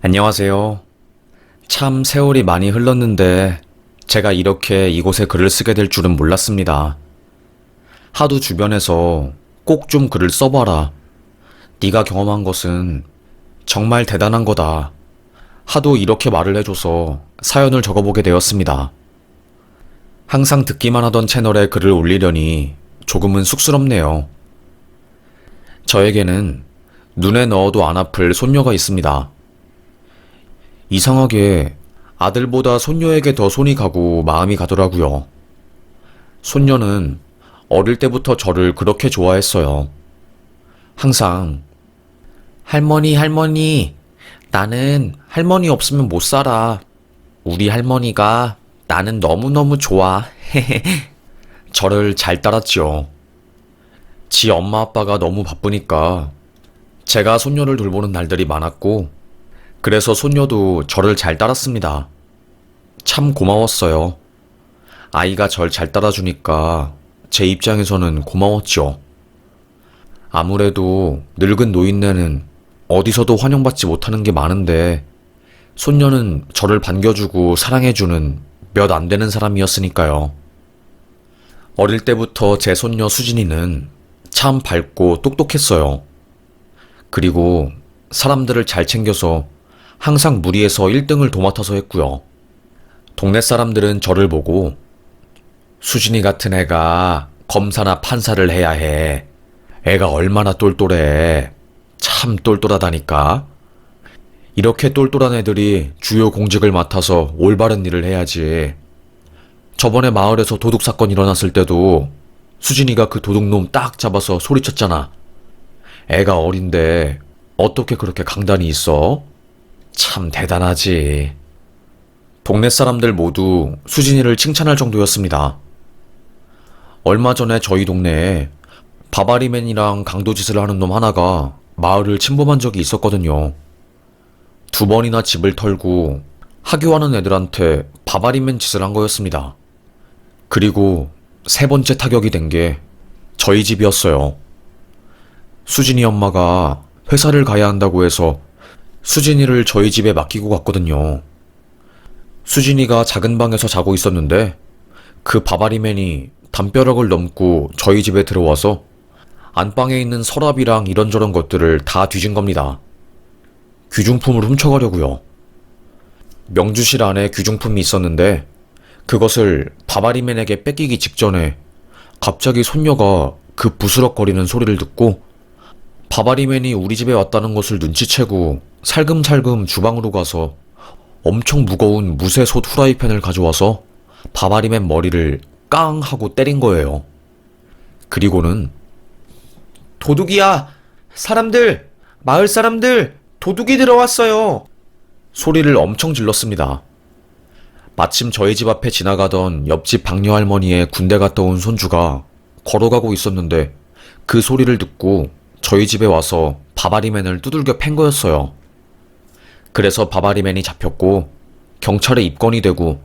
안녕하세요. 참 세월이 많이 흘렀는데 제가 이렇게 이곳에 글을 쓰게 될 줄은 몰랐습니다. 하도 주변에서 꼭 좀 글을 써봐라. 네가 경험한 것은 정말 대단한 거다. 하도 이렇게 말을 해줘서 사연을 적어보게 되었습니다. 항상 듣기만 하던 채널에 글을 올리려니 조금은 쑥스럽네요. 저에게는 눈에 넣어도 안 아플 손녀가 있습니다. 이상하게 아들보다 손녀에게 더 손이 가고 마음이 가더라고요. 손녀는 어릴 때부터 저를 그렇게 좋아했어요. 항상 할머니, 할머니, 나는 할머니 없으면 못 살아. 우리 할머니가 나는 너무너무 좋아. 저를 잘 따랐지요. 지 엄마 아빠가 너무 바쁘니까 제가 손녀를 돌보는 날들이 많았고, 그래서 손녀도 저를 잘 따랐습니다. 참 고마웠어요. 아이가 절 잘 따라주니까 제 입장에서는 고마웠죠. 아무래도 늙은 노인네는 어디서도 환영받지 못하는 게 많은데, 손녀는 저를 반겨주고 사랑해주는 몇 안 되는 사람이었으니까요. 어릴 때부터 제 손녀 수진이는 참 밝고 똑똑했어요. 그리고 사람들을 잘 챙겨서 항상 무리해서 1등을 도맡아서 했고요. 동네 사람들은 저를 보고 수진이 같은 애가 검사나 판사를 해야 해. 애가 얼마나 똘똘해. 참 똘똘하다니까. 이렇게 똘똘한 애들이 주요 공직을 맡아서 올바른 일을 해야지. 저번에 마을에서 도둑 사건 일어났을 때도 수진이가 그 도둑놈 딱 잡아서 소리쳤잖아. 애가 어린데 어떻게 그렇게 강단이 있어? 참 대단하지. 동네 사람들 모두 수진이를 칭찬할 정도였습니다. 얼마 전에 저희 동네에 바바리맨이랑 강도짓을 하는 놈 하나가 마을을 침범한 적이 있었거든요. 2번이나 집을 털고 하교하는 애들한테 바바리맨 짓을 한 거였습니다. 그리고 3번째 타격이 된 게 저희 집이었어요. 수진이 엄마가 회사를 가야 한다고 해서 수진이를 저희 집에 맡기고 갔거든요. 수진이가 작은 방에서 자고 있었는데 그 바바리맨이 담벼락을 넘고 저희 집에 들어와서 안방에 있는 서랍이랑 이런저런 것들을 다 뒤진 겁니다. 귀중품을 훔쳐가려고요. 명주실 안에 귀중품이 있었는데 그것을 바바리맨에게 뺏기기 직전에 갑자기 손녀가 그 부스럭거리는 소리를 듣고 바바리맨이 우리 집에 왔다는 것을 눈치채고 살금살금 주방으로 가서 엄청 무거운 무쇠솥 후라이팬을 가져와서 바바리맨 머리를 깡 하고 때린 거예요. 그리고는 도둑이야! 사람들! 마을 사람들! 도둑이 들어왔어요! 소리를 엄청 질렀습니다. 마침 저희 집 앞에 지나가던 옆집 박녀 할머니의 군대 갔다 온 손주가 걸어가고 있었는데 그 소리를 듣고 저희 집에 와서 바바리맨을 두들겨 팬 거였어요. 그래서 바바리맨이 잡혔고 경찰에 입건이 되고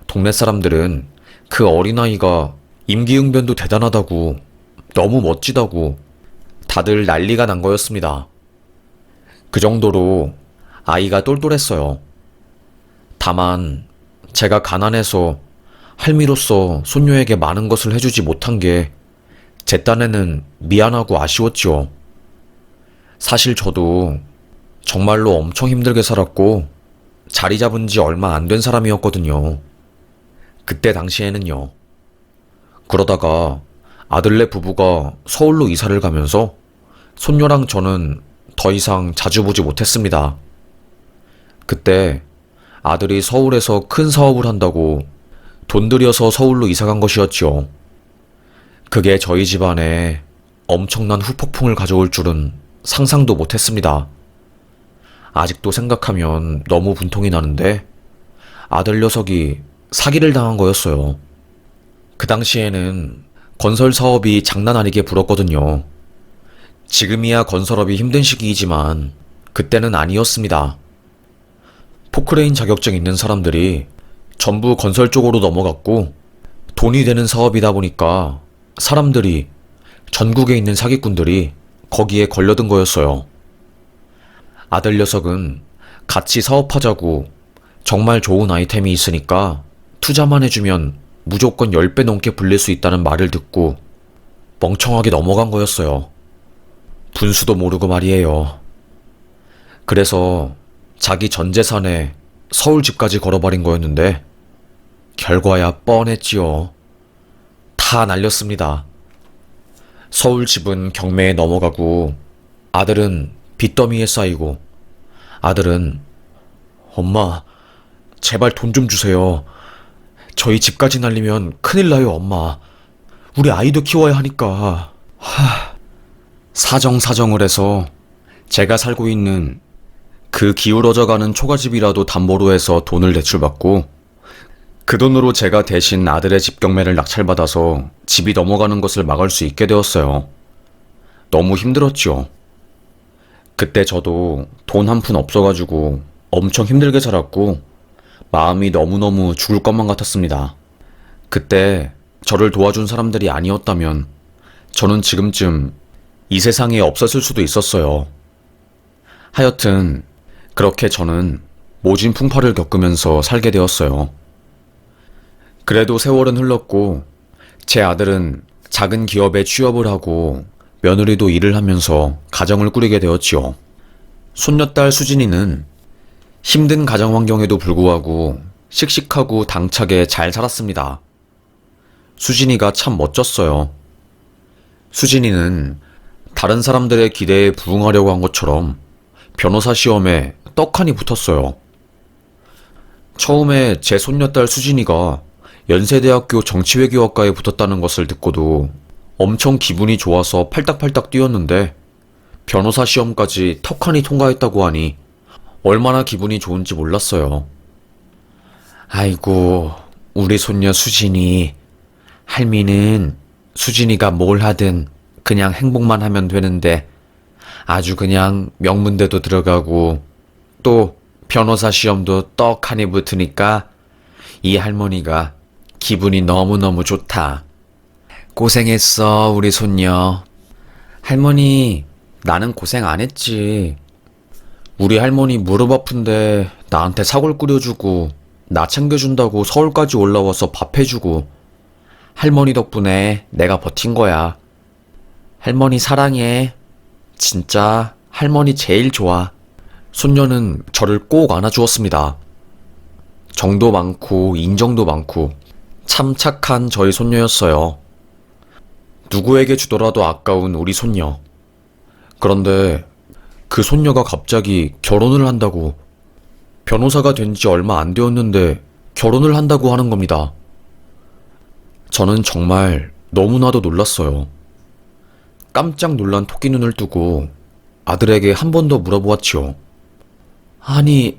동네 사람들은 그 어린아이가 임기응변도 대단하다고, 너무 멋지다고 다들 난리가 난 거였습니다. 그 정도로 아이가 똘똘했어요. 다만 제가 가난해서 할미로서 손녀에게 많은 것을 해주지 못한 게 제 딴에는 미안하고 아쉬웠죠. 사실 저도 정말로 엄청 힘들게 살았고 자리 잡은 지 얼마 안 된 사람이었거든요. 그때 당시에는요. 그러다가 아들네 부부가 서울로 이사를 가면서 손녀랑 저는 더 이상 자주 보지 못했습니다. 그때 아들이 서울에서 큰 사업을 한다고 돈 들여서 서울로 이사 간 것이었죠. 그게 저희 집안에 엄청난 후폭풍을 가져올 줄은 상상도 못했습니다. 아직도 생각하면 너무 분통이 나는데 아들 녀석이 사기를 당한 거였어요. 그 당시에는 건설 사업이 장난 아니게 불었거든요. 지금이야 건설업이 힘든 시기이지만 그때는 아니었습니다. 포크레인 자격증 있는 사람들이 전부 건설 쪽으로 넘어갔고 돈이 되는 사업이다 보니까 사람들이, 전국에 있는 사기꾼들이 거기에 걸려든 거였어요. 아들 녀석은 같이 사업하자고 정말 좋은 아이템이 있으니까 투자만 해주면 무조건 10배 넘게 불릴 수 있다는 말을 듣고 멍청하게 넘어간 거였어요. 분수도 모르고 말이에요. 그래서 자기 전 재산에 서울 집까지 걸어버린 거였는데 결과야 뻔했지요. 다 날렸습니다. 서울 집은 경매에 넘어가고 아들은 빚더미에 쌓이고 아들은 엄마 제발 돈 좀 주세요. 저희 집까지 날리면 큰일 나요 엄마. 우리 아이도 키워야 하니까. 사정사정을 해서 제가 살고 있는 그 기울어져가는 초가집이라도 담보로 해서 돈을 대출받고 그 돈으로 제가 대신 아들의 집 경매를 낙찰받아서 집이 넘어가는 것을 막을 수 있게 되었어요. 너무 힘들었죠. 그때 저도 돈 한 푼 없어가지고 엄청 힘들게 살았고 마음이 너무너무 죽을 것만 같았습니다. 그때 저를 도와준 사람들이 아니었다면 저는 지금쯤 이 세상에 없었을 수도 있었어요. 하여튼 그렇게 저는 모진 풍파를 겪으면서 살게 되었어요. 그래도 세월은 흘렀고 제 아들은 작은 기업에 취업을 하고 며느리도 일을 하면서 가정을 꾸리게 되었지요. 손녀딸 수진이는 힘든 가정 환경에도 불구하고 씩씩하고 당차게 잘 살았습니다. 수진이가 참 멋졌어요. 수진이는 다른 사람들의 기대에 부응하려고 한 것처럼 변호사 시험에 떡하니 붙었어요. 처음에 제 손녀딸 수진이가 연세대학교 정치외교학과에 붙었다는 것을 듣고도 엄청 기분이 좋아서 팔딱팔딱 뛰었는데 변호사 시험까지 턱하니 통과했다고 하니 얼마나 기분이 좋은지 몰랐어요. 아이고, 우리 손녀 수진이. 할미는 수진이가 뭘 하든 그냥 행복만 하면 되는데 아주 그냥 명문대도 들어가고 또 변호사 시험도 떡하니 붙으니까 이 할머니가 기분이 너무너무 좋다. 고생했어, 우리 손녀. 할머니, 나는 고생 안 했지. 우리 할머니 무릎 아픈데 나한테 사골 끓여주고 나 챙겨준다고 서울까지 올라와서 밥 해주고 할머니 덕분에 내가 버틴 거야. 할머니 사랑해. 진짜 할머니 제일 좋아. 손녀는 저를 꼭 안아주었습니다. 정도 많고 인정도 많고 참 착한 저희 손녀였어요. 누구에게 주더라도 아까운 우리 손녀. 그런데 그 손녀가 갑자기 결혼을 한다고, 변호사가 된 지 얼마 안 되었는데 결혼을 한다고 하는 겁니다. 저는 정말 너무나도 놀랐어요. 깜짝 놀란 토끼 눈을 뜨고 아들에게 한 번 더 물어보았지요. 아니,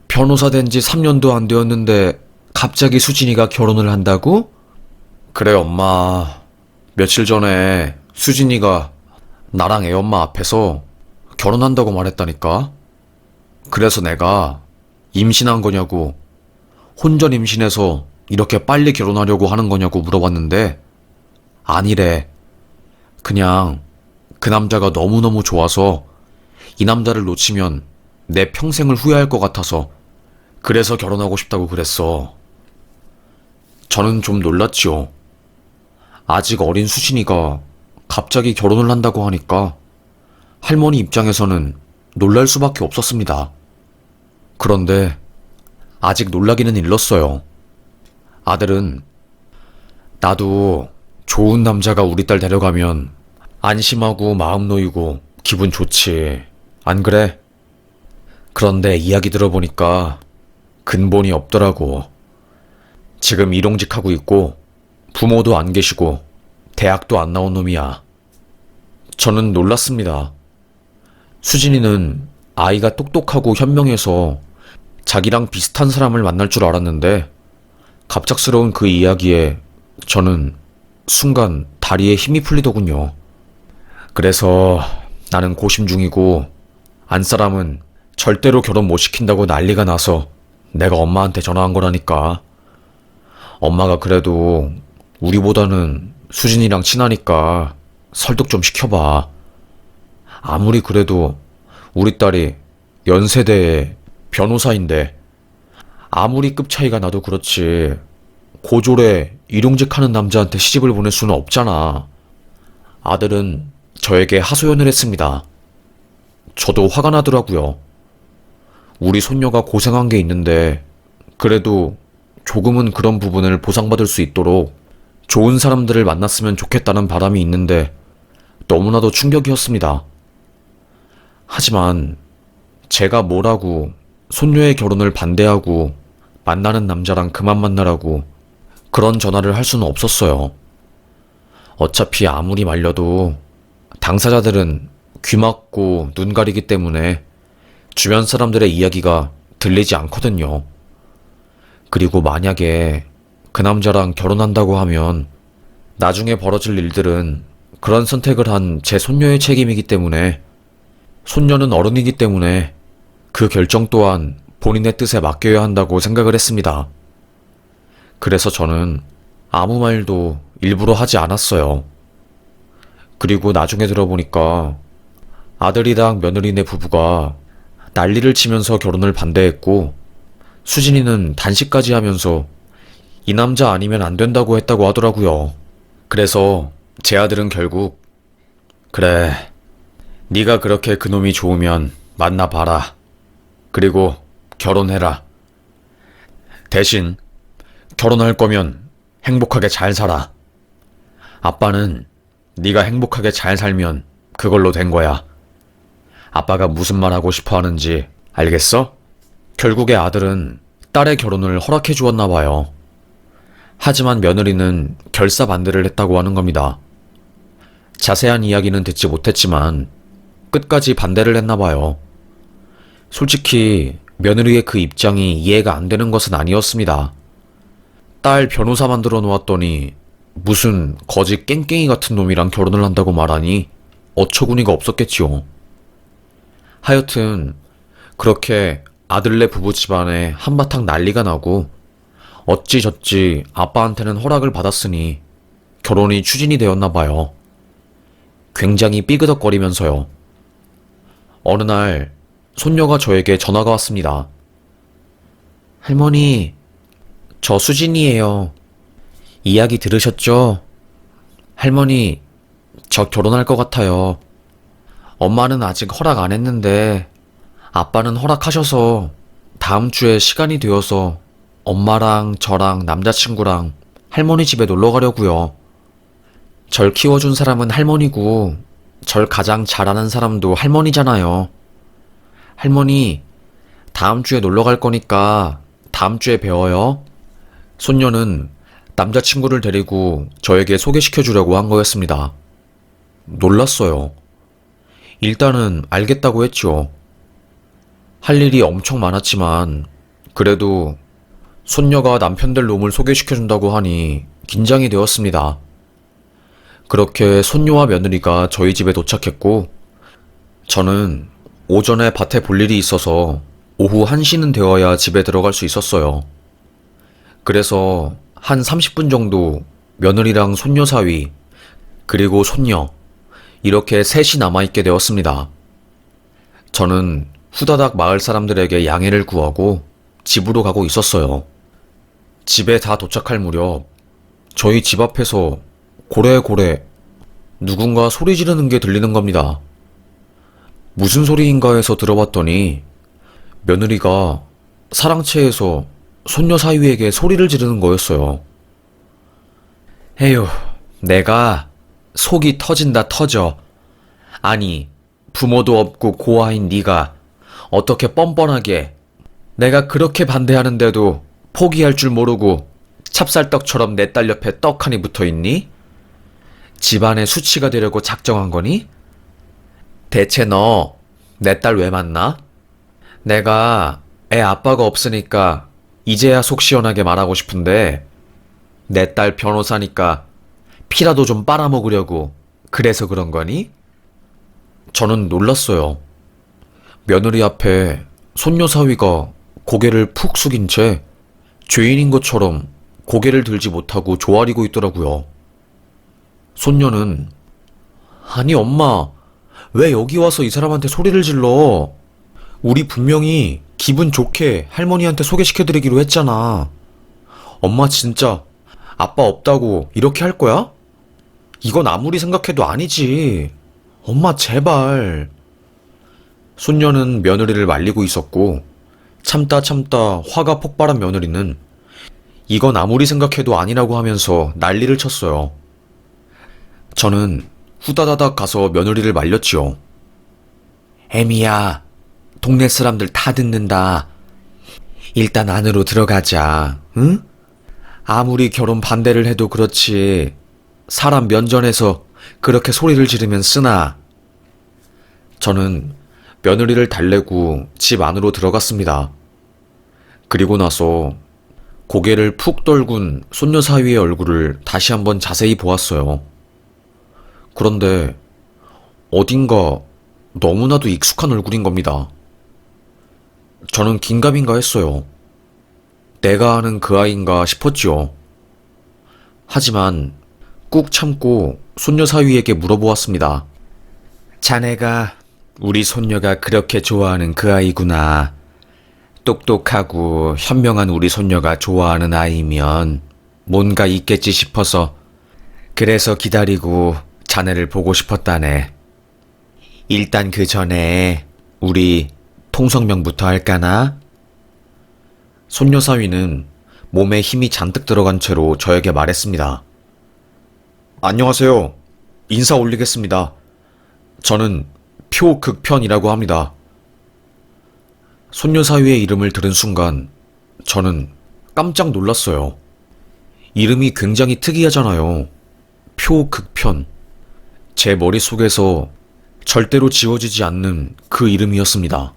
변호사 된 지 3년도 안 되었는데 갑자기 수진이가 결혼을 한다고? 그래, 엄마. 며칠 전에 수진이가 나랑 애엄마 앞에서 결혼한다고 말했다니까? 그래서 내가 임신한 거냐고, 혼전 임신해서 이렇게 빨리 결혼하려고 하는 거냐고 물어봤는데 아니래. 그냥 그 남자가 너무너무 좋아서 이 남자를 놓치면 내 평생을 후회할 것 같아서 그래서 결혼하고 싶다고 그랬어. 저는 좀 놀랐지요. 아직 어린 수진이가 갑자기 결혼을 한다고 하니까 할머니 입장에서는 놀랄 수밖에 없었습니다. 그런데 아직 놀라기는 일렀어요. 아들은 나도 좋은 남자가 우리 딸 데려가면 안심하고 마음 놓이고 기분 좋지. 안 그래? 그런데 이야기 들어보니까 근본이 없더라고. 지금 일용직하고 있고 부모도 안 계시고 대학도 안 나온 놈이야. 저는 놀랐습니다. 수진이는 아이가 똑똑하고 현명해서 자기랑 비슷한 사람을 만날 줄 알았는데 갑작스러운 그 이야기에 저는 순간 다리에 힘이 풀리더군요. 그래서 나는 고심 중이고 안사람은 절대로 결혼 못 시킨다고 난리가 나서 내가 엄마한테 전화한 거라니까. 엄마가 그래도 우리보다는 수진이랑 친하니까 설득 좀 시켜봐. 아무리 그래도 우리 딸이 연세대에 변호사인데 아무리 급 차이가 나도 그렇지 고졸에 일용직하는 남자한테 시집을 보낼 수는 없잖아. 아들은 저에게 하소연을 했습니다. 저도 화가 나더라고요. 우리 손녀가 고생한 게 있는데 그래도 조금은 그런 부분을 보상받을 수 있도록 좋은 사람들을 만났으면 좋겠다는 바람이 있는데 너무나도 충격이었습니다. 하지만 제가 뭐라고 손녀의 결혼을 반대하고 만나는 남자랑 그만 만나라고 그런 전화를 할 수는 없었어요. 어차피 아무리 말려도 당사자들은 귀 막고 눈 가리기 때문에 주변 사람들의 이야기가 들리지 않거든요. 그리고 만약에 그 남자랑 결혼한다고 하면 나중에 벌어질 일들은 그런 선택을 한 제 손녀의 책임이기 때문에 손녀는 어른이기 때문에 그 결정 또한 본인의 뜻에 맡겨야 한다고 생각을 했습니다. 그래서 저는 아무 말도 일부러 하지 않았어요. 그리고 나중에 들어보니까 아들이랑 며느리네 부부가 난리를 치면서 결혼을 반대했고 수진이는 단식까지 하면서 이 남자 아니면 안 된다고 했다고 하더라고요. 그래서 제 아들은 결국 그래, 네가 그렇게 그놈이 좋으면 만나봐라. 그리고 결혼해라. 대신 결혼할 거면 행복하게 잘 살아. 아빠는 네가 행복하게 잘 살면 그걸로 된 거야. 아빠가 무슨 말 하고 싶어 하는지 알겠어? 결국에 아들은 딸의 결혼을 허락해 주었나 봐요. 하지만 며느리는 결사반대를 했다고 하는 겁니다. 자세한 이야기는 듣지 못했지만 끝까지 반대를 했나 봐요. 솔직히 며느리의 그 입장이 이해가 안 되는 것은 아니었습니다. 딸 변호사 만들어 놓았더니 무슨 거지 깽깽이 같은 놈이랑 결혼을 한다고 말하니 어처구니가 없었겠지요. 하여튼 그렇게 아들네 부부 집안에 한바탕 난리가 나고 어찌저찌 아빠한테는 허락을 받았으니 결혼이 추진이 되었나 봐요. 굉장히 삐그덕거리면서요. 어느 날 손녀가 저에게 전화가 왔습니다. 할머니, 저 수진이에요. 이야기 들으셨죠? 할머니, 저 결혼할 것 같아요. 엄마는 아직 허락 안 했는데 아빠는 허락하셔서 다음 주에 시간이 되어서 엄마랑 저랑 남자친구랑 할머니 집에 놀러 가려고요. 절 키워준 사람은 할머니고 절 가장 잘 아는 사람도 할머니잖아요. 할머니, 다음 주에 놀러 갈 거니까 다음 주에 뵈어요. 손녀는 남자친구를 데리고 저에게 소개시켜 주려고 한 거였습니다. 놀랐어요. 일단은 알겠다고 했죠. 할 일이 엄청 많았지만 그래도 손녀가 남편 될 놈을 소개시켜 준다고 하니 긴장이 되었습니다. 그렇게 손녀와 며느리가 저희 집에 도착했고 저는 오전에 밭에 볼 일이 있어서 오후 1시는 되어야 집에 들어갈 수 있었어요. 그래서 한 30분 정도 며느리랑 손녀 사위, 그리고 손녀, 이렇게 셋이 남아있게 되었습니다. 저는 후다닥 마을 사람들에게 양해를 구하고 집으로 가고 있었어요. 집에 다 도착할 무렵 저희 집 앞에서 고래고래 누군가 소리 지르는 게 들리는 겁니다. 무슨 소리인가 해서 들어봤더니 며느리가 사랑채에서 손녀 사위에게 소리를 지르는 거였어요. 에휴, 내가 속이 터진다 터져. 아니, 부모도 없고 고아인 네가 어떻게 뻔뻔하게 내가 그렇게 반대하는데도 포기할 줄 모르고 찹쌀떡처럼 내 딸 옆에 떡하니 붙어있니? 집안의 수치가 되려고 작정한 거니? 대체 너 내 딸 왜 만나? 내가 애 아빠가 없으니까 이제야 속 시원하게 말하고 싶은데 내 딸 변호사니까 피라도 좀 빨아먹으려고 그래서 그런 거니? 저는 놀랐어요. 며느리 앞에 손녀 사위가 고개를 푹 숙인 채 죄인인 것처럼 고개를 들지 못하고 조아리고 있더라고요. 손녀는 아니 엄마, 왜 여기 와서 이 사람한테 소리를 질러? 우리 분명히 기분 좋게 할머니한테 소개시켜드리기로 했잖아. 엄마 진짜 아빠 없다고 이렇게 할 거야? 이건 아무리 생각해도 아니지. 엄마 제발. 손녀는 며느리를 말리고 있었고 참다 참다 화가 폭발한 며느리는 이건 아무리 생각해도 아니라고 하면서 난리를 쳤어요. 저는 후다다닥 가서 며느리를 말렸지요. 애미야, 동네 사람들 다 듣는다. 일단 안으로 들어가자, 응? 아무리 결혼 반대를 해도 그렇지. 사람 면전에서 그렇게 소리를 지르면 쓰나. 저는 며느리를 달래고 집 안으로 들어갔습니다. 그리고 나서 고개를 푹 떨군 손녀 사위의 얼굴을 다시 한번 자세히 보았어요. 그런데 어딘가 너무나도 익숙한 얼굴인 겁니다. 저는 긴가민가 했어요. 내가 아는 그 아이인가 싶었지요. 하지만 꾹 참고 손녀 사위에게 물어보았습니다. 자네가 우리 손녀가 그렇게 좋아하는 그 아이구나. 똑똑하고 현명한 우리 손녀가 좋아하는 아이면 뭔가 있겠지 싶어서 그래서 기다리고 자네를 보고 싶었다네. 일단 그 전에 우리 통성명부터 할까나? 손녀 사위는 몸에 힘이 잔뜩 들어간 채로 저에게 말했습니다. 안녕하세요. 인사 올리겠습니다. 저는 표극편이라고 합니다. 손녀 사위의 이름을 들은 순간 저는 깜짝 놀랐어요. 이름이 굉장히 특이하잖아요. 표극편. 제 머릿속에서 절대로 지워지지 않는 그 이름이었습니다.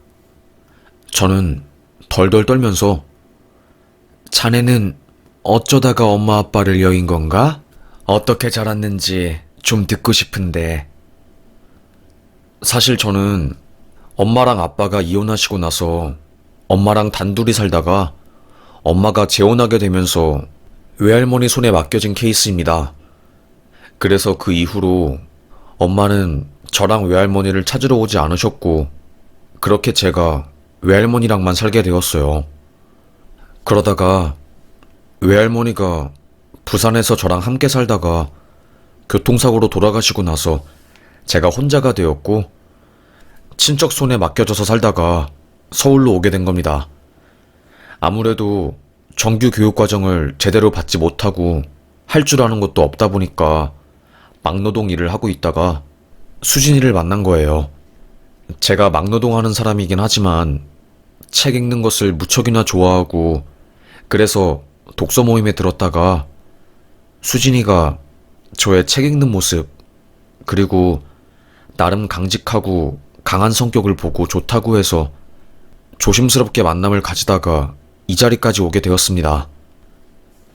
저는 덜덜 떨면서 자네는 어쩌다가 엄마 아빠를 여인 건가? 어떻게 자랐는지 좀 듣고 싶은데. 사실 저는 엄마랑 아빠가 이혼하시고 나서 엄마랑 단둘이 살다가 엄마가 재혼하게 되면서 외할머니 손에 맡겨진 케이스입니다. 그래서 그 이후로 엄마는 저랑 외할머니를 찾으러 오지 않으셨고 그렇게 제가 외할머니랑만 살게 되었어요. 그러다가 외할머니가 부산에서 저랑 함께 살다가 교통사고로 돌아가시고 나서 제가 혼자가 되었고 친척 손에 맡겨져서 살다가 서울로 오게 된 겁니다. 아무래도 정규 교육 과정을 제대로 받지 못하고 할 줄 아는 것도 없다 보니까 막노동 일을 하고 있다가 수진이를 만난 거예요. 제가 막노동 하는 사람이긴 하지만 책 읽는 것을 무척이나 좋아하고 그래서 독서 모임에 들었다가 수진이가 저의 책 읽는 모습 그리고 나름 강직하고 강한 성격을 보고 좋다고 해서 조심스럽게 만남을 가지다가 이 자리까지 오게 되었습니다.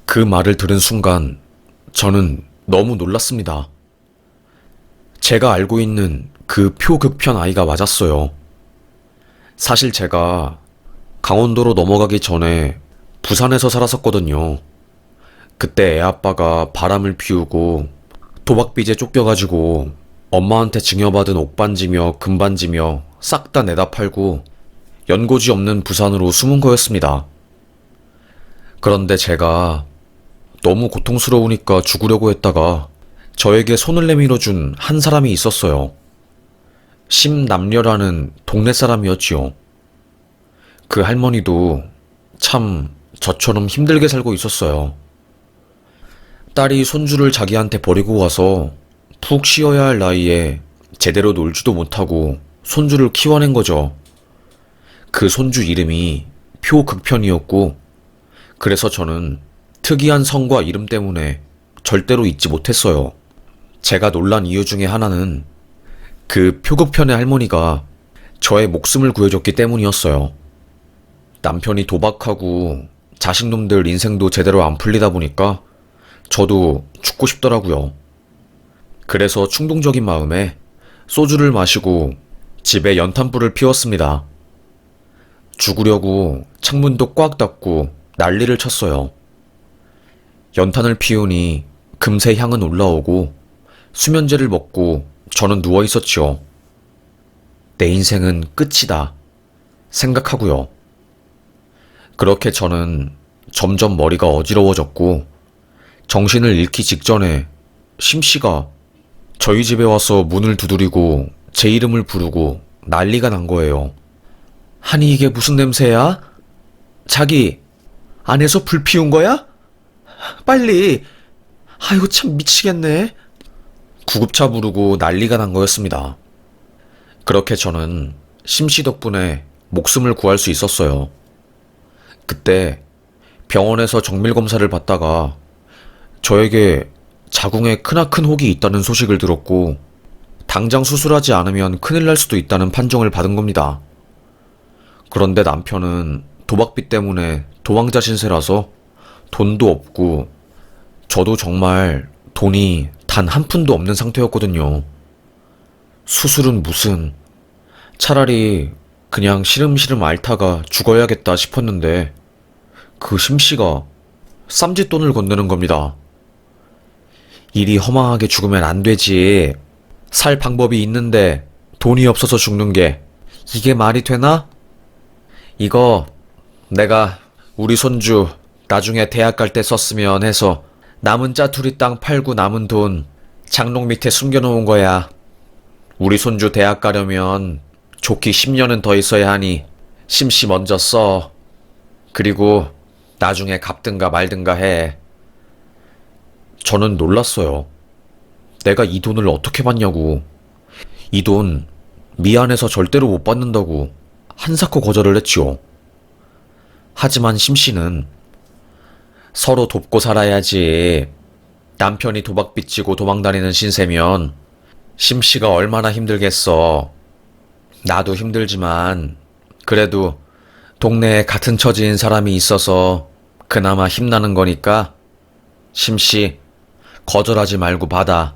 그 말을 들은 순간 저는 너무 놀랐습니다. 제가 알고 있는 그 표극편 아이가 맞았어요. 사실 제가 강원도로 넘어가기 전에 부산에서 살았었거든요. 그때 애아빠가 바람을 피우고 도박빚에 쫓겨가지고 엄마한테 증여받은 옥반지며 금반지며 싹 다 내다 팔고 연고지 없는 부산으로 숨은 거였습니다. 그런데 제가 너무 고통스러우니까 죽으려고 했다가 저에게 손을 내밀어 준 한 사람이 있었어요. 심남려라는 동네 사람이었지요. 그 할머니도 참 저처럼 힘들게 살고 있었어요. 딸이 손주를 자기한테 버리고 와서 푹 쉬어야 할 나이에 제대로 놀지도 못하고 손주를 키워낸 거죠. 그 손주 이름이 표극편이었고 그래서 저는 특이한 성과 이름 때문에 절대로 잊지 못했어요. 제가 놀란 이유 중에 하나는 그 표극편의 할머니가 저의 목숨을 구해줬기 때문이었어요. 남편이 도박하고 자식놈들 인생도 제대로 안 풀리다 보니까 저도 죽고 싶더라고요. 그래서 충동적인 마음에 소주를 마시고 집에 연탄불을 피웠습니다. 죽으려고 창문도 꽉 닫고 난리를 쳤어요. 연탄을 피우니 금세 향은 올라오고 수면제를 먹고 저는 누워 있었지요. 내 인생은 끝이다 생각하고요. 그렇게 저는 점점 머리가 어지러워졌고 정신을 잃기 직전에 심씨가 저희 집에 와서 문을 두드리고 제 이름을 부르고 난리가 난 거예요. 아니 이게 무슨 냄새야? 자기 안에서 불 피운 거야? 빨리. 아이고 참 미치겠네. 구급차 부르고 난리가 난 거였습니다. 그렇게 저는 심씨 덕분에 목숨을 구할 수 있었어요. 그때 병원에서 정밀검사를 받다가 저에게 자궁에 크나큰 혹이 있다는 소식을 들었고 당장 수술하지 않으면 큰일 날 수도 있다는 판정을 받은 겁니다. 그런데 남편은 도박비 때문에 도망자 신세라서 돈도 없고 저도 정말 돈이 단 한 푼도 없는 상태였거든요. 수술은 무슨, 차라리 그냥 시름시름 앓다가 죽어야겠다 싶었는데 그 심씨가 쌈짓돈을 건네는 겁니다. 일이 허망하게 죽으면 안 되지. 살 방법이 있는데 돈이 없어서 죽는 게 이게 말이 되나? 이거 내가 우리 손주 나중에 대학 갈 때 썼으면 해서 남은 짜투리 땅 팔고 남은 돈 장롱 밑에 숨겨놓은 거야. 우리 손주 대학 가려면 좋기 10년은 더 있어야 하니 심씨 먼저 써. 그리고 나중에 갚든가 말든가 해. 저는 놀랐어요. 내가 이 돈을 어떻게 받냐고. 이 돈 미안해서 절대로 못 받는다고 한사코 거절을 했지요. 하지만 심씨는 서로 돕고 살아야지. 남편이 도박 빚지고 도망다니는 신세면 심씨가 얼마나 힘들겠어. 나도 힘들지만 그래도 동네에 같은 처지인 사람이 있어서 그나마 힘나는 거니까 심씨 거절하지 말고 받아.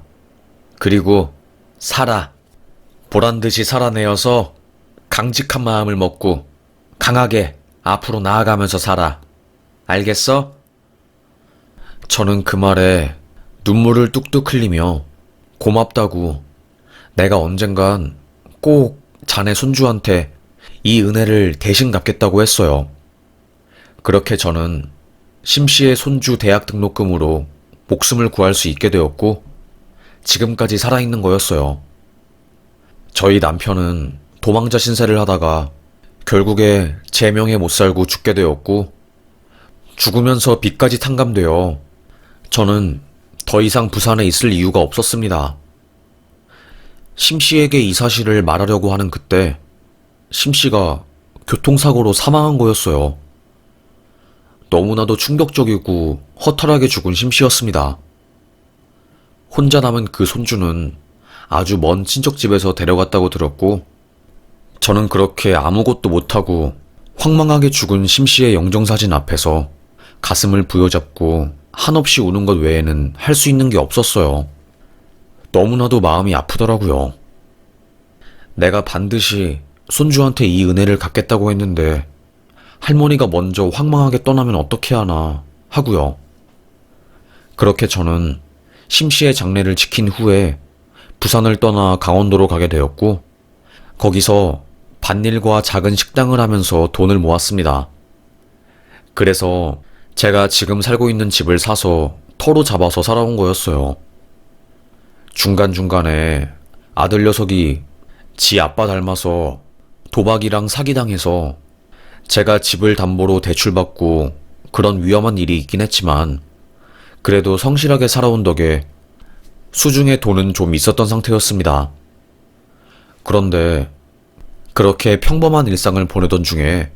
그리고 살아. 보란듯이 살아내어서 강직한 마음을 먹고 강하게 앞으로 나아가면서 살아. 알겠어? 저는 그 말에 눈물을 뚝뚝 흘리며 고맙다고, 내가 언젠간 꼭 자네 손주한테 이 은혜를 대신 갚겠다고 했어요. 그렇게 저는 심씨의 손주 대학 등록금으로 목숨을 구할 수 있게 되었고 지금까지 살아있는 거였어요. 저희 남편은 도망자 신세를 하다가 결국에 제 명에 못 살고 죽게 되었고 죽으면서 빚까지 탕감되어 저는 더 이상 부산에 있을 이유가 없었습니다. 심씨에게 이 사실을 말하려고 하는 그때 심씨가 교통사고로 사망한 거였어요. 너무나도 충격적이고 허탈하게 죽은 심씨였습니다. 혼자 남은 그 손주는 아주 먼 친척집에서 데려갔다고 들었고 저는 그렇게 아무것도 못하고 황망하게 죽은 심씨의 영정사진 앞에서 가슴을 부여잡고 한없이 우는 것 외에는 할 수 있는 게 없었어요. 너무나도 마음이 아프더라고요. 내가 반드시 손주한테 이 은혜를 갚겠다고 했는데 할머니가 먼저 황망하게 떠나면 어떻게 하나 하고요. 그렇게 저는 심씨의 장례를 지킨 후에 부산을 떠나 강원도로 가게 되었고 거기서 밭일과 작은 식당을 하면서 돈을 모았습니다. 그래서 제가 지금 살고 있는 집을 사서 터로 잡아서 살아온 거였어요. 중간중간에 아들 녀석이 지 아빠 닮아서 도박이랑 사기당해서 제가 집을 담보로 대출받고 그런 위험한 일이 있긴 했지만 그래도 성실하게 살아온 덕에 수중에 돈은 좀 있었던 상태였습니다. 그런데 그렇게 평범한 일상을 보내던 중에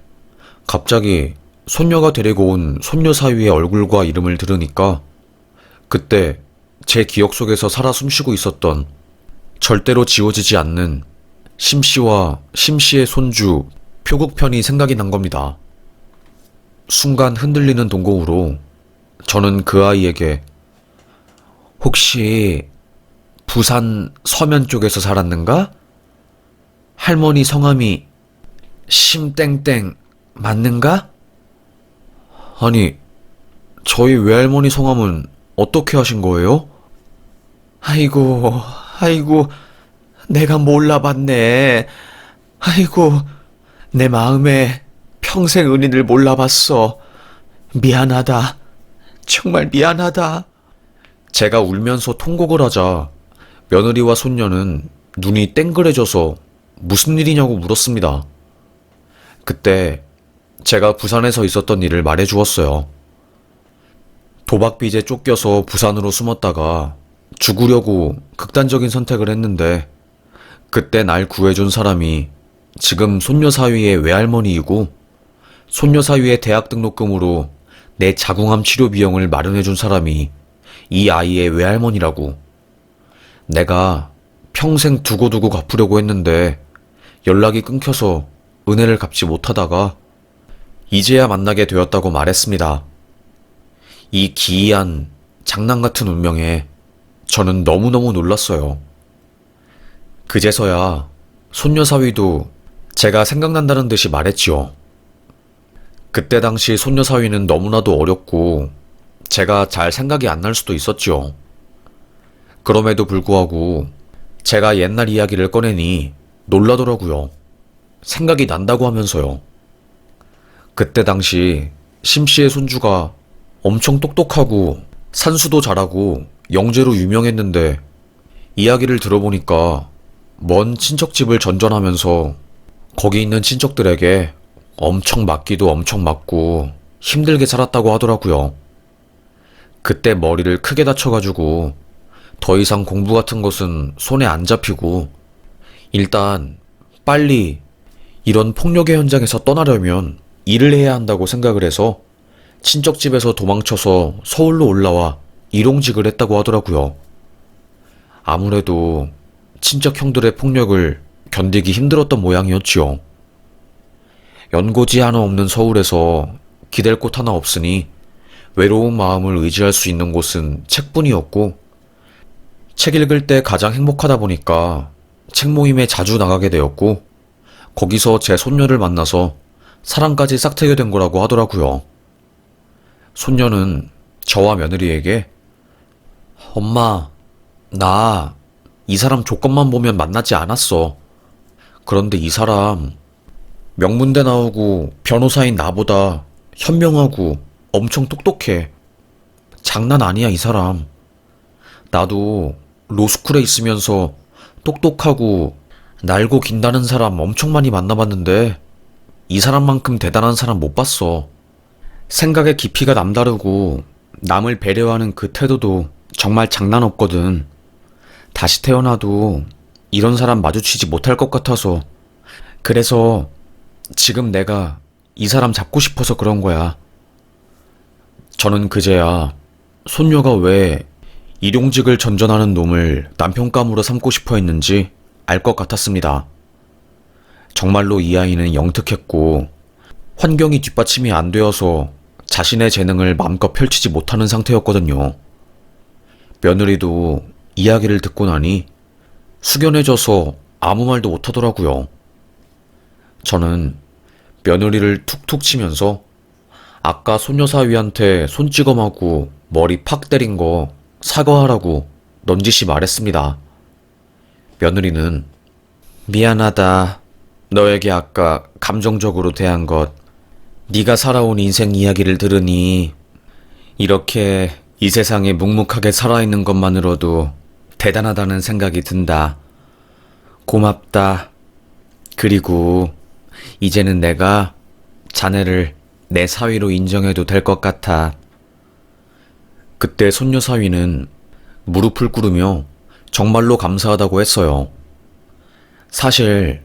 갑자기 손녀가 데리고 온 손녀 사위의 얼굴과 이름을 들으니까 그때 제 기억 속에서 살아 숨쉬고 있었던 절대로 지워지지 않는 심씨와 심씨의 손주 표국편이 생각이 난 겁니다. 순간 흔들리는 동공으로 저는 그 아이에게 혹시 부산 서면 쪽에서 살았는가? 할머니 성함이 심땡땡 맞는가? 아니, 저희 외할머니 성함은 어떻게 하신 거예요? 아이고, 내가 몰라봤네. 아이고, 내 마음에 평생 은인을 몰라봤어. 미안하다. 정말 미안하다. 제가 울면서 통곡을 하자 며느리와 손녀는 눈이 땡그레져서 무슨 일이냐고 물었습니다. 그때 제가 부산에서 있었던 일을 말해 주었어요. 도박 빚에 쫓겨서 부산으로 숨었다가 죽으려고 극단적인 선택을 했는데 그때 날 구해준 사람이 지금 손녀 사위의 외할머니이고 손녀 사위의 대학 등록금으로 내 자궁암 치료 비용을 마련해준 사람이 이 아이의 외할머니라고. 내가 평생 두고두고 갚으려고 했는데 연락이 끊겨서 은혜를 갚지 못하다가 이제야 만나게 되었다고 말했습니다. 이 기이한 장난 같은 운명에 저는 너무너무 놀랐어요. 그제서야 손녀 사위도 제가 생각난다는 듯이 말했지요. 그때 당시 손녀 사위는 너무나도 어렸고 제가 잘 생각이 안 날 수도 있었지요. 그럼에도 불구하고 제가 옛날 이야기를 꺼내니 놀라더라고요. 생각이 난다고 하면서요. 그때 당시 심씨의 손주가 엄청 똑똑하고 산수도 잘하고 영재로 유명했는데 이야기를 들어보니까 먼 친척집을 전전하면서 거기 있는 친척들에게 엄청 맞기도 엄청 맞고 힘들게 살았다고 하더라고요. 그때 머리를 크게 다쳐가지고 더 이상 공부 같은 것은 손에 안 잡히고 일단 빨리 이런 폭력의 현장에서 떠나려면 일을 해야 한다고 생각을 해서 친척집에서 도망쳐서 서울로 올라와 일용직을 했다고 하더라고요. 아무래도 친척 형들의 폭력을 견디기 힘들었던 모양이었지요. 연고지 하나 없는 서울에서 기댈 곳 하나 없으니 외로운 마음을 의지할 수 있는 곳은 책뿐이었고 책 읽을 때 가장 행복하다 보니까 책 모임에 자주 나가게 되었고 거기서 제 손녀를 만나서 사랑까지 싹트게 된 거라고 하더라고요. 손녀는 저와 며느리에게 엄마, 나 이 사람 조건만 보면 만나지 않았어. 그런데 이 사람 명문대 나오고 변호사인 나보다 현명하고 엄청 똑똑해. 장난 아니야, 이 사람. 나도 로스쿨에 있으면서 똑똑하고 날고 긴다는 사람 엄청 많이 만나봤는데 이 사람만큼 대단한 사람 못 봤어. 생각의 깊이가 남다르고 남을 배려하는 그 태도도 정말 장난 없거든. 다시 태어나도 이런 사람 마주치지 못할 것 같아서 그래서 지금 내가 이 사람 잡고 싶어서 그런 거야. 저는 그제야 손녀가 왜 일용직을 전전하는 놈을 남편감으로 삼고 싶어 했는지 알 것 같았습니다. 정말로 이 아이는 영특했고 환경이 뒷받침이 안 되어서 자신의 재능을 마음껏 펼치지 못하는 상태였거든요. 며느리도 이야기를 듣고 나니 숙연해져서 아무 말도 못하더라고요. 저는 며느리를 툭툭 치면서 아까 손녀 사위한테 손찌검하고 머리 팍 때린 거 사과하라고 넌지시 말했습니다. 며느리는 미안하다. 너에게 아까 감정적으로 대한 것, 네가 살아온 인생 이야기를 들으니 이렇게 이 세상에 묵묵하게 살아있는 것만으로도 대단하다는 생각이 든다. 고맙다. 그리고 이제는 내가 자네를 내 사위로 인정해도 될 것 같아. 그때 손녀 사위는 무릎을 꿇으며 정말로 감사하다고 했어요. 사실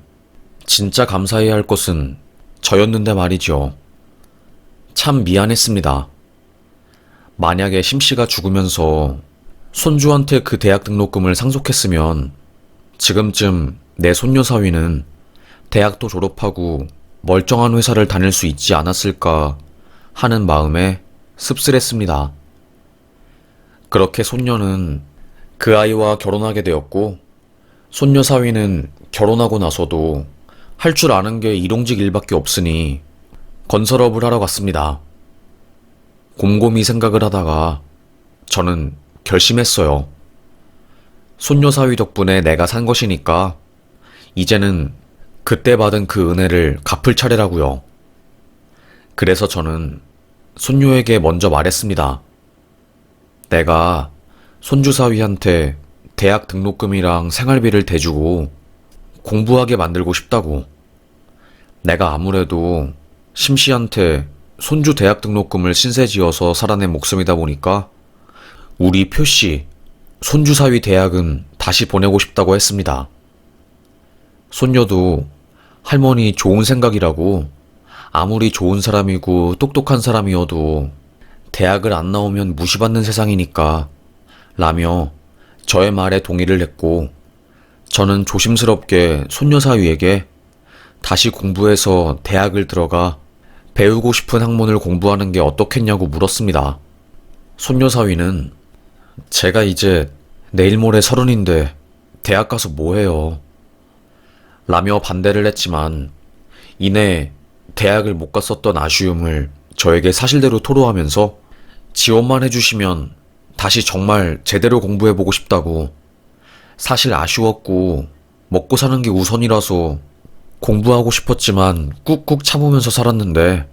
진짜 감사해야 할 것은 저였는데 말이죠. 참 미안했습니다. 만약에 심씨가 죽으면서 손주한테 그 대학 등록금을 상속했으면 지금쯤 내 손녀 사위는 대학도 졸업하고 멀쩡한 회사를 다닐 수 있지 않았을까 하는 마음에 씁쓸했습니다. 그렇게 손녀는 그 아이와 결혼하게 되었고 손녀 사위는 결혼하고 나서도 할 줄 아는 게 일용직 일밖에 없으니 건설업을 하러 갔습니다. 곰곰이 생각을 하다가 저는 결심했어요. 손녀 사위 덕분에 내가 산 것이니까 이제는 그때 받은 그 은혜를 갚을 차례라고요. 그래서 저는 손녀에게 먼저 말했습니다. 내가 손주 사위한테 대학 등록금이랑 생활비를 대주고 공부하게 만들고 싶다고. 내가 아무래도 심씨한테 손주 대학 등록금을 신세지어서 살아낸 목숨이다 보니까 우리 표씨, 손주 사위 대학은 다시 보내고 싶다고 했습니다. 손녀도 할머니 좋은 생각이라고, 아무리 좋은 사람이고 똑똑한 사람이어도 대학을 안 나오면 무시받는 세상이니까 라며 저의 말에 동의를 했고, 저는 조심스럽게 손녀 사위에게 다시 공부해서 대학을 들어가 배우고 싶은 학문을 공부하는 게 어떻겠냐고 물었습니다. 손녀 사위는 제가 이제 내일 모레 30인데 대학 가서 뭐 해요? 라며 반대를 했지만 이내 대학을 못 갔었던 아쉬움을 저에게 사실대로 토로하면서 지원만 해주시면 다시 정말 제대로 공부해보고 싶다고, 사실 아쉬웠고 먹고 사는 게 우선이라서 공부하고 싶었지만 꾹꾹 참으면서 살았는데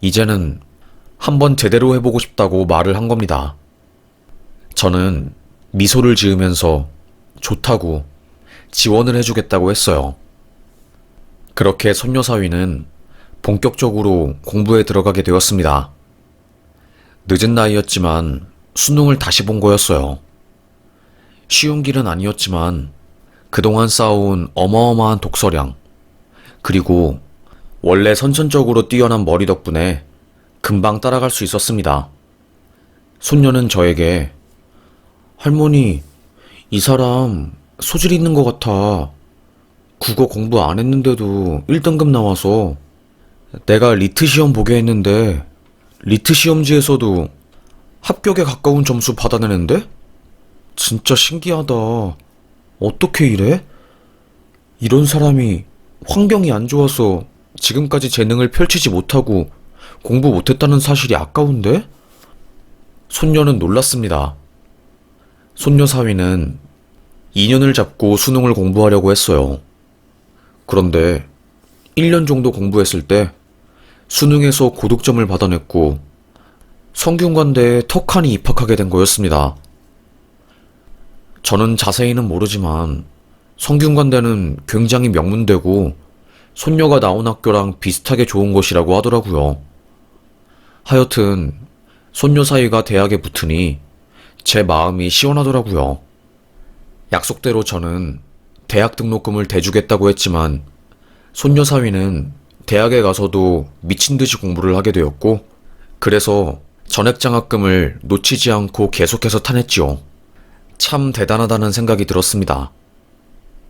이제는 한번 제대로 해보고 싶다고 말을 한 겁니다. 저는 미소를 지으면서 좋다고 지원을 해주겠다고 했어요. 그렇게 손녀 사위는 본격적으로 공부에 들어가게 되었습니다. 늦은 나이였지만 수능을 다시 본 거였어요. 쉬운 길은 아니었지만 그동안 쌓아온 어마어마한 독서량, 그리고 원래 선천적으로 뛰어난 머리 덕분에 금방 따라갈 수 있었습니다. 손녀는 저에게 할머니, 이 사람 소질 있는 것 같아. 국어 공부 안 했는데도 1등급 나와서 내가 리트 시험 보게 했는데 리트 시험지에서도 합격에 가까운 점수 받아내는데? 진짜 신기하다. 어떻게 이래? 이런 사람이 환경이 안 좋아서 지금까지 재능을 펼치지 못하고 공부 못했다는 사실이 아까운데? 손녀는 놀랐습니다. 손녀 사위는 2년을 잡고 수능을 공부하려고 했어요. 그런데 1년 정도 공부했을 때 수능에서 고득점을 받아냈고 성균관대에 턱하니 입학하게 된 거였습니다. 저는 자세히는 모르지만 성균관대는 굉장히 명문대고 손녀가 나온 학교랑 비슷하게 좋은 곳이라고 하더라고요. 하여튼 손녀 사이가 대학에 붙으니 제 마음이 시원하더라고요. 약속대로 저는 대학 등록금을 대주겠다고 했지만 손녀 사위는 대학에 가서도 미친 듯이 공부를 하게 되었고, 그래서 전액장학금을 놓치지 않고 계속해서 타냈지요. 참 대단하다는 생각이 들었습니다.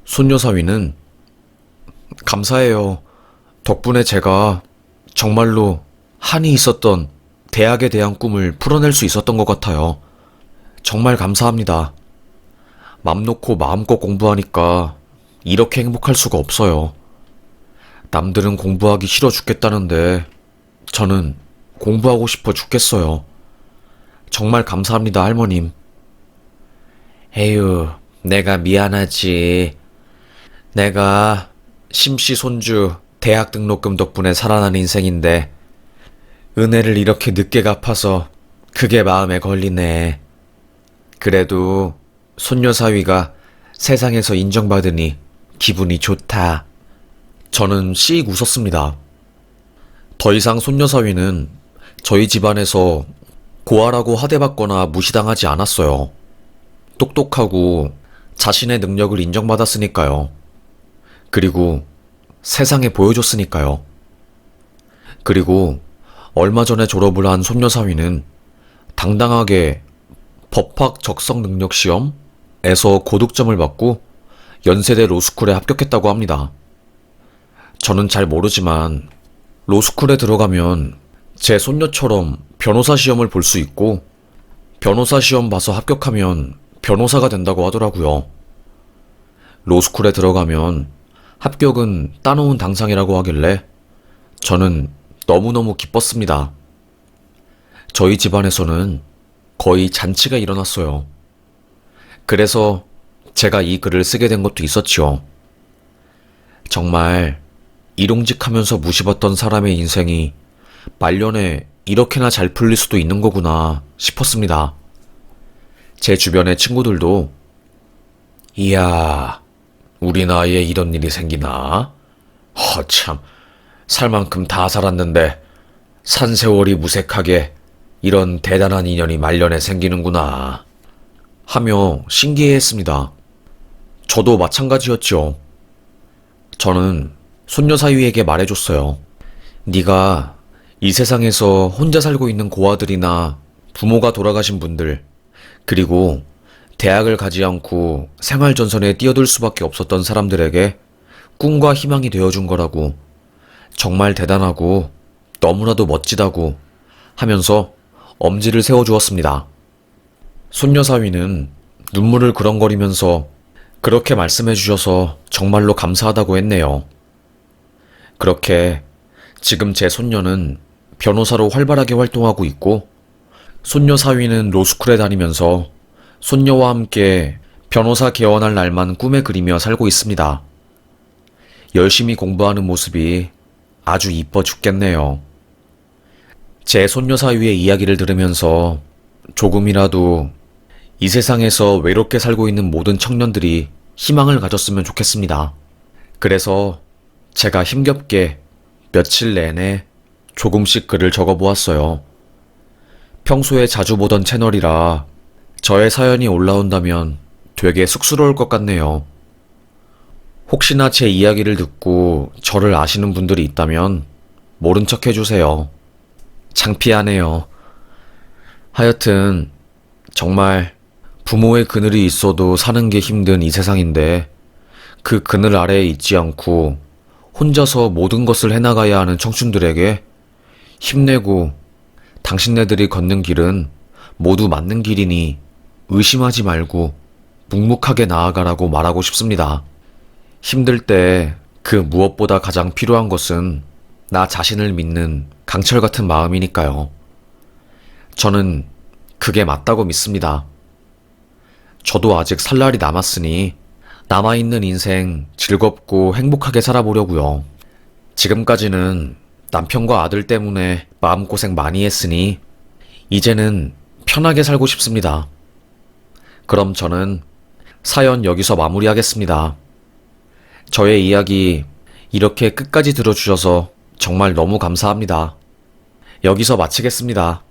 손녀 사위는 감사해요. 덕분에 제가 정말로 한이 있었던 대학에 대한 꿈을 풀어낼 수 있었던 것 같아요. 정말 감사합니다. 맘 놓고 마음껏 공부하니까 이렇게 행복할 수가 없어요. 남들은 공부하기 싫어 죽겠다는데 저는 공부하고 싶어 죽겠어요. 정말 감사합니다, 할머님. 에휴, 내가 미안하지. 내가 심씨 손주 대학 등록금 덕분에 살아난 인생인데 은혜를 이렇게 늦게 갚아서 그게 마음에 걸리네. 그래도 손녀 사위가 세상에서 인정받으니 기분이 좋다. 저는 씩 웃었습니다. 더 이상 손녀 사위는 저희 집안에서 고아라고 하대받거나 무시당하지 않았어요. 똑똑하고 자신의 능력을 인정받았으니까요. 그리고 세상에 보여줬으니까요. 그리고 얼마 전에 졸업을 한 손녀 사위는 당당하게 법학 적성 능력 시험에서 고득점을 받고 연세대 로스쿨에 합격했다고 합니다. 저는 잘 모르지만 로스쿨에 들어가면 제 손녀처럼 변호사 시험을 볼 수 있고 변호사 시험 봐서 합격하면 변호사가 된다고 하더라고요. 로스쿨에 들어가면 합격은 따놓은 당상이라고 하길래 저는 너무너무 기뻤습니다. 저희 집안에서는 거의 잔치가 일어났어요. 그래서 제가 이 글을 쓰게 된 것도 있었지요. 정말 일용직하면서 무시받던 사람의 인생이 말년에 이렇게나 잘 풀릴 수도 있는 거구나 싶었습니다. 제 주변의 친구들도 이야, 우리 나이에 이런 일이 생기나? 허참, 살 만큼 다 살았는데 산 세월이 무색하게 이런 대단한 인연이 말년에 생기는구나 하며 신기해했습니다. 저도 마찬가지였죠. 저는 손녀 사위에게 말해줬어요. 네가 이 세상에서 혼자 살고 있는 고아들이나 부모가 돌아가신 분들, 그리고 대학을 가지 않고 생활전선에 뛰어들 수밖에 없었던 사람들에게 꿈과 희망이 되어준 거라고, 정말 대단하고 너무나도 멋지다고 하면서 엄지를 세워주었습니다. 손녀 사위는 눈물을 그렁거리면서 그렇게 말씀해 주셔서 정말로 감사하다고 했네요. 그렇게 지금 제 손녀는 변호사로 활발하게 활동하고 있고, 손녀 사위는 로스쿨에 다니면서 손녀와 함께 변호사 개원할 날만 꿈에 그리며 살고 있습니다. 열심히 공부하는 모습이 아주 이뻐 죽겠네요. 제 손녀 사위의 이야기를 들으면서 조금이라도 이 세상에서 외롭게 살고 있는 모든 청년들이 희망을 가졌으면 좋겠습니다. 그래서 제가 힘겹게 며칠 내내 조금씩 글을 적어보았어요. 평소에 자주 보던 채널이라 저의 사연이 올라온다면 되게 쑥스러울 것 같네요. 혹시나 제 이야기를 듣고 저를 아시는 분들이 있다면 모른 척 해주세요. 창피하네요. 하여튼 정말 부모의 그늘이 있어도 사는 게 힘든 이 세상인데, 그 그늘 아래에 있지 않고 혼자서 모든 것을 해나가야 하는 청춘들에게 힘내고, 당신네들이 걷는 길은 모두 맞는 길이니 의심하지 말고 묵묵하게 나아가라고 말하고 싶습니다. 힘들 때 그 무엇보다 가장 필요한 것은 나 자신을 믿는 강철 같은 마음이니까요. 저는 그게 맞다고 믿습니다. 저도 아직 살 날이 남았으니 남아있는 인생 즐겁고 행복하게 살아보려고요. 지금까지는 남편과 아들 때문에 마음고생 많이 했으니 이제는 편하게 살고 싶습니다. 그럼 저는 사연 여기서 마무리하겠습니다. 저의 이야기 이렇게 끝까지 들어주셔서 정말 너무 감사합니다. 여기서 마치겠습니다.